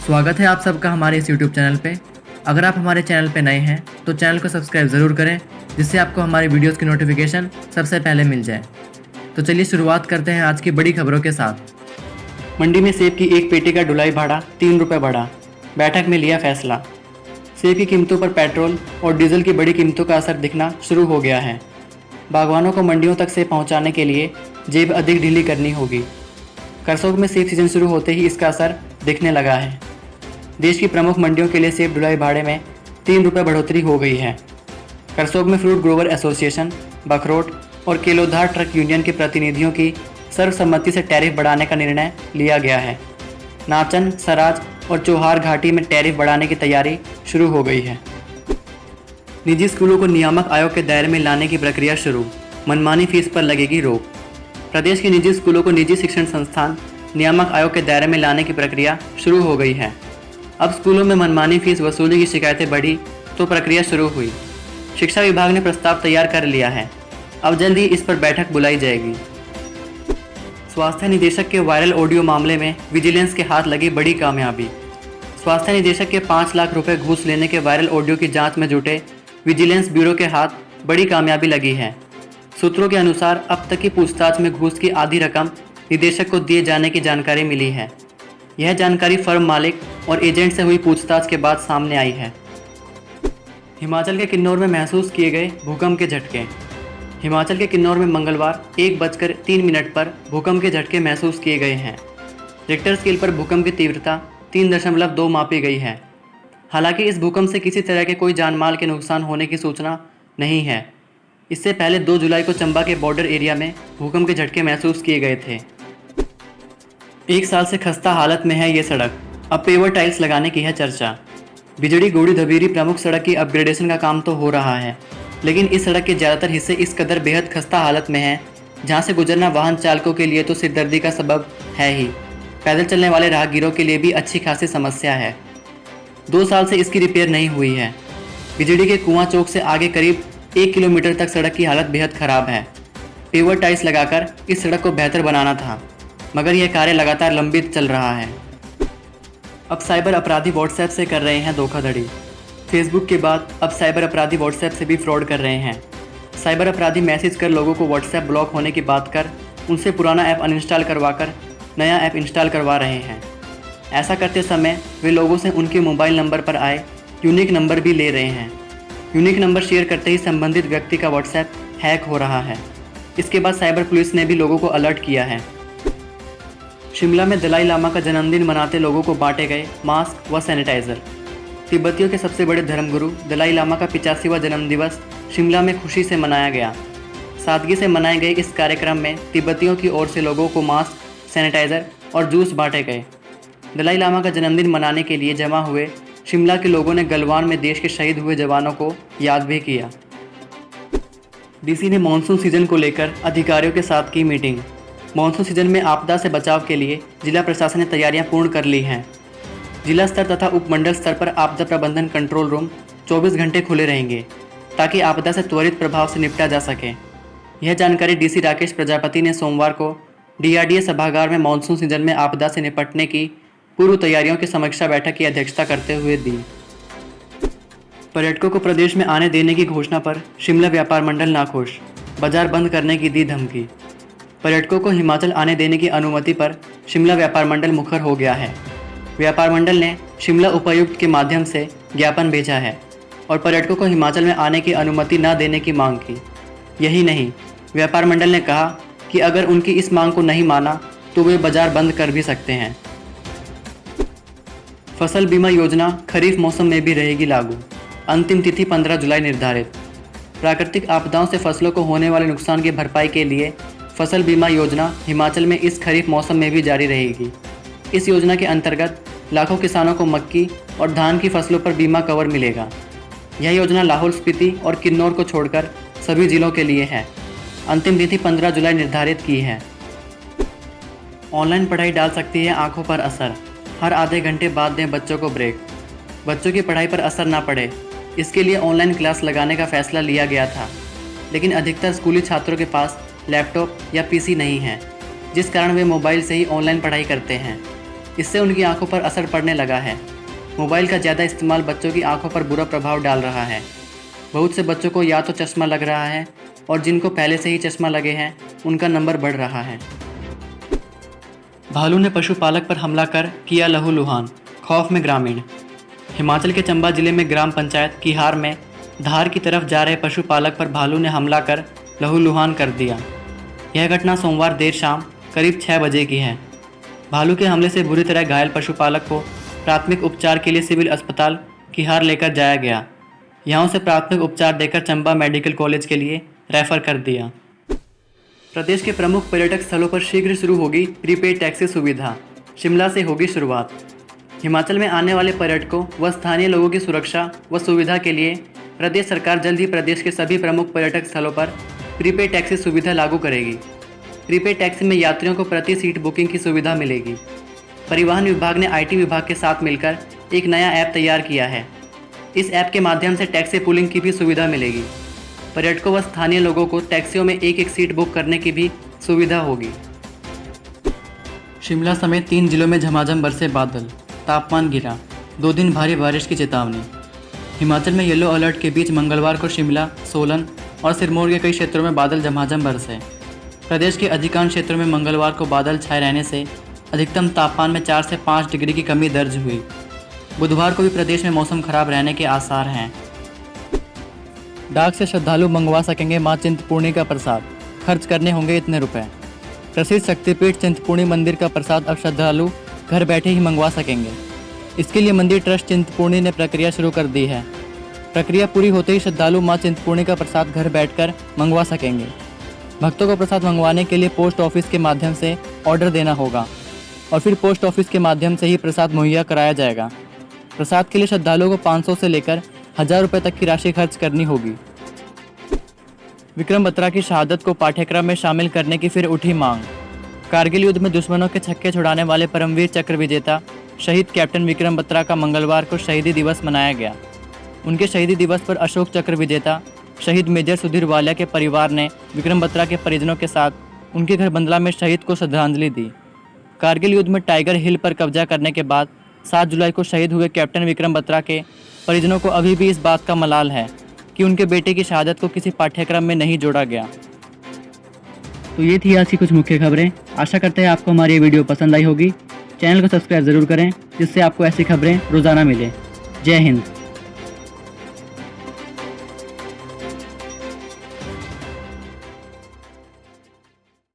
स्वागत है आप सबका हमारे इस YouTube चैनल पे। अगर आप हमारे चैनल पे नए हैं तो चैनल को सब्सक्राइब ज़रूर करें, जिससे आपको हमारी वीडियोस की नोटिफिकेशन सबसे पहले मिल जाए। तो चलिए शुरुआत करते हैं आज की बड़ी खबरों के साथ। मंडी में सेब की एक पेटी का ढुलाई भाड़ा 3 रुपये बढ़ा, बैठक में लिया फैसला। सेब की कीमतों पर पेट्रोल और डीजल की बड़ी कीमतों का असर दिखना शुरू हो गया है। बागवानों को मंडियों तक सेब पहुँचाने के लिए जेब अधिक ढीली करनी होगी। करसोग में सेब सीजन शुरू होते ही इसका असर दिखने लगा है। देश की प्रमुख मंडियों के लिए सेब ढुलाई भाड़े में 3 रुपये बढ़ोतरी हो गई है। करसोग में फ्रूट ग्रोवर एसोसिएशन, बखरोट और केलोधार ट्रक यूनियन के प्रतिनिधियों की सर्वसम्मति से टैरिफ बढ़ाने का निर्णय लिया गया है। नाचन, सराज और चौहार घाटी में टैरिफ बढ़ाने की तैयारी शुरू हो गई है। निजी स्कूलों को नियामक आयोग के दायरे में लाने की प्रक्रिया शुरू, मनमानी फीस पर लगेगी रोक। प्रदेश के निजी स्कूलों को निजी शिक्षण संस्थान नियामक आयोग के दायरे में लाने की प्रक्रिया शुरू हो गई है। अब स्कूलों में मनमानी फीस वसूली की शिकायतें बढ़ी तो प्रक्रिया शुरू हुई। शिक्षा विभाग ने प्रस्ताव तैयार कर लिया है, अब जल्द ही इस पर बैठक बुलाई जाएगी। स्वास्थ्य निदेशक के वायरल ऑडियो मामले में विजिलेंस के हाथ लगी बड़ी कामयाबी। स्वास्थ्य निदेशक के 5 लाख रुपए घूस लेने के वायरल ऑडियो की जांच में जुटे विजिलेंस ब्यूरो के हाथ बड़ी कामयाबी लगी है। सूत्रों के अनुसार अब तक की पूछताछ में घूस की आधी रकम निदेशक को दिए जाने की जानकारी मिली है। यह जानकारी फर्म मालिक और एजेंट से हुई पूछताछ के बाद सामने आई है। हिमाचल के किन्नौर में महसूस किए गए भूकंप के झटके। हिमाचल के किन्नौर में मंगलवार 1:03 पर भूकंप के झटके महसूस किए गए हैं। रिक्टर स्केल पर भूकंप की तीव्रता 3.2 मापी गई है। हालांकि इस भूकंप से किसी तरह के कोई जानमाल के नुकसान होने की सूचना नहीं है। इससे पहले 2 जुलाई को चंबा के बॉर्डर एरिया में भूकंप के झटके महसूस किए गए थे। 1 साल से खस्ता हालत में है ये सड़क, अब पेवर टाइल्स लगाने की है चर्चा। बिजड़ी गोड़ी धबीरी प्रमुख सड़क की अपग्रेडेशन का काम तो हो रहा है, लेकिन इस सड़क के ज़्यादातर हिस्से इस कदर बेहद खस्ता हालत में हैं, जहां से गुजरना वाहन चालकों के लिए तो सिरदर्दी का सबब है ही, पैदल चलने वाले राहगीरों के लिए भी अच्छी खासी समस्या है। 2 साल से इसकी रिपेयर नहीं हुई है। बिजड़ी के कुआं चौक से आगे करीब 1 किलोमीटर तक सड़क की हालत बेहद ख़राब है। पेवर टाइल्स लगाकर इस सड़क को बेहतर बनाना था, मगर यह कार्य लगातार लंबित चल रहा है। अब साइबर अपराधी व्हाट्सएप से कर रहे हैं धोखाधड़ी। फेसबुक के बाद अब साइबर अपराधी व्हाट्सएप से भी फ्रॉड कर रहे हैं। साइबर अपराधी मैसेज कर लोगों को व्हाट्सएप ब्लॉक होने की बात कर उनसे पुराना ऐप अनइंस्टॉल करवाकर नया ऐप इंस्टॉल करवा रहे हैं। ऐसा करते समय वे लोगों से उनके मोबाइल नंबर पर आए यूनिक नंबर भी ले रहे हैं। यूनिक नंबर शेयर करते ही संबंधित व्यक्ति का व्हाट्सएप हैक हो रहा है। इसके बाद साइबर पुलिस ने भी लोगों को अलर्ट किया है। शिमला में दलाई लामा का जन्मदिन मनाते लोगों को बांटे गए मास्क व सैनिटाइजर। तिब्बतियों के सबसे बड़े धर्मगुरु दलाई लामा का 85वां जन्मदिवस शिमला में खुशी से मनाया गया। सादगी से मनाए गए इस कार्यक्रम में तिब्बतियों की ओर से लोगों को मास्क, सैनिटाइजर और जूस बांटे गए। दलाई लामा का जन्मदिन मनाने के लिए जमा हुए शिमला के लोगों ने गलवान में देश के शहीद हुए जवानों को याद भी किया। डीसी ने मानसून सीजन को लेकर अधिकारियों के साथ की मीटिंग। मानसून सीजन में आपदा से बचाव के लिए जिला प्रशासन ने तैयारियां पूर्ण कर ली हैं। जिला स्तर तथा उपमंडल स्तर पर आपदा प्रबंधन कंट्रोल रूम 24 घंटे खुले रहेंगे, ताकि आपदा से त्वरित प्रभाव से निपटा जा सके। यह जानकारी डीसी राकेश प्रजापति ने सोमवार को डीआरडीए सभागार में मानसून सीजन में आपदा से निपटने की पूर्व तैयारियों की समीक्षा बैठक की अध्यक्षता करते हुए दी। पर्यटकों को प्रदेश में आने देने की घोषणा पर शिमला व्यापार मंडल नाखुश, बाजार बंद करने की दी धमकी। पर्यटकों को हिमाचल आने देने की अनुमति पर शिमला व्यापार मंडल मुखर हो गया है। व्यापार मंडल ने शिमला उपायुक्त के माध्यम से ज्ञापन भेजा है और पर्यटकों को हिमाचल में आने की अनुमति न देने की मांग की। यही नहीं, व्यापार मंडल ने कहा कि अगर उनकी इस मांग को नहीं माना तो वे बाजार बंद कर भी सकते हैं। फसल बीमा योजना खरीफ मौसम में भी रहेगी लागू, अंतिम तिथि 15 जुलाई निर्धारित। प्राकृतिक आपदाओं से फसलों को होने वाले नुकसान की भरपाई के लिए फसल बीमा योजना हिमाचल में इस खरीफ मौसम में भी जारी रहेगी। इस योजना के अंतर्गत लाखों किसानों को मक्की और धान की फसलों पर बीमा कवर मिलेगा। यह योजना लाहौल स्पीति और किन्नौर को छोड़कर सभी जिलों के लिए है। अंतिम तिथि 15 जुलाई निर्धारित की है। ऑनलाइन पढ़ाई डाल सकती है आंखों पर असर, हर आधे घंटे बाद दें बच्चों को ब्रेक। बच्चों की पढ़ाई पर असर ना पड़े, इसके लिए ऑनलाइन क्लास लगाने का फैसला लिया गया था, लेकिन अधिकतर स्कूली छात्रों के पास लैपटॉप या पीसी नहीं है, जिस कारण वे मोबाइल से ही ऑनलाइन पढ़ाई करते हैं। इससे उनकी आंखों पर असर पड़ने लगा है। मोबाइल का ज़्यादा इस्तेमाल बच्चों की आंखों पर बुरा प्रभाव डाल रहा है। बहुत से बच्चों को या तो चश्मा लग रहा है और जिनको पहले से ही चश्मा लगे हैं उनका नंबर बढ़ रहा है। भालू ने पशुपालक पर हमला कर किया लहूलुहान, खौफ में ग्रामीण। हिमाचल के चंबा जिले में ग्राम पंचायत किहार में धार की तरफ जा रहे पशुपालक पर भालू ने हमला कर लहूलुहान कर दिया। यह घटना सोमवार देर शाम करीब 6 बजे की है। भालू के हमले से बुरी तरह घायल पशुपालक को प्राथमिक उपचार के लिए सिविल अस्पताल किहार लेकर जाया गया। यहाँ उसे प्राथमिक उपचार देकर चंबा मेडिकल कॉलेज के लिए रेफर कर दिया। प्रदेश के प्रमुख पर्यटक स्थलों पर शीघ्र शुरू होगी प्रीपेड टैक्सी सुविधा, शिमला से होगी शुरुआत। हिमाचल में आने वाले पर्यटकों व स्थानीय लोगों की सुरक्षा व सुविधा के लिए प्रदेश सरकार जल्द ही प्रदेश के सभी प्रमुख पर्यटक स्थलों पर प्रीपेड टैक्सी सुविधा लागू करेगी। प्रीपेड टैक्सी में यात्रियों को प्रति सीट बुकिंग की सुविधा मिलेगी। परिवहन विभाग ने IT विभाग के साथ मिलकर एक नया ऐप तैयार किया है। इस ऐप के माध्यम से टैक्सी पूलिंग की भी सुविधा मिलेगी। पर्यटकों व स्थानीय लोगों को टैक्सियों में एक सीट बुक करने की भी सुविधा होगी। शिमला समेत 3 जिलों में झमाझम बरसे बादल, तापमान गिरा, 2 दिन भारी बारिश की चेतावनी। हिमाचल में येलो अलर्ट के बीच मंगलवार को शिमला, सोलन और सिरमौर के कई क्षेत्रों में बादल झमाझम बरसे। प्रदेश के अधिकांश क्षेत्रों में मंगलवार को बादल छाए रहने से अधिकतम तापमान में 4 से 5 डिग्री की कमी दर्ज हुई। बुधवार को भी प्रदेश में मौसम खराब रहने के आसार हैं। डाक से श्रद्धालु मंगवा सकेंगे मां चिंतपूर्णी का प्रसाद, खर्च करने होंगे इतने रुपए। प्रसिद्ध शक्तिपीठ चिंतपूर्णी मंदिर का प्रसाद अब श्रद्धालु घर बैठे ही मंगवा सकेंगे। इसके लिए मंदिर ट्रस्ट चिंतपूर्णी ने प्रक्रिया शुरू कर दी है। प्रक्रिया पूरी होते ही श्रद्धालु मां चिंतपूर्णी का प्रसाद घर बैठकर मंगवा सकेंगे। भक्तों को प्रसाद मंगवाने के लिए पोस्ट ऑफिस के माध्यम से ऑर्डर देना होगा और फिर पोस्ट ऑफिस के माध्यम से ही प्रसाद मुहैया कराया जाएगा। प्रसाद के लिए श्रद्धालुओं को 500 से लेकर 1000 रुपये तक की राशि खर्च करनी होगी। विक्रम बत्रा की शहादत को पाठ्यक्रम में शामिल करने की फिर उठी मांग। कारगिल युद्ध में दुश्मनों के छक्के छुड़ाने वाले परमवीर चक्र विजेता शहीद कैप्टन विक्रम बत्रा का मंगलवार को शहीदी दिवस मनाया गया। उनके शहीदी दिवस पर अशोक चक्र विजेता शहीद मेजर सुधीर वालिया के परिवार ने विक्रम बत्रा के परिजनों के साथ उनके घर बंदला में शहीद को श्रद्धांजलि दी। कारगिल युद्ध में टाइगर हिल पर कब्जा करने के बाद 7 जुलाई को शहीद हुए कैप्टन विक्रम बत्रा के परिजनों को अभी भी इस बात का मलाल है कि उनके बेटे की शहादत को किसी पाठ्यक्रम में नहीं जोड़ा गया। तो ये थी आज की कुछ मुख्य खबरें। आशा करते हैं आपको हमारी ये वीडियो पसंद आई होगी। चैनल को सब्सक्राइब ज़रूर करें जिससे आपको ऐसी खबरें रोज़ाना मिले। जय हिंद।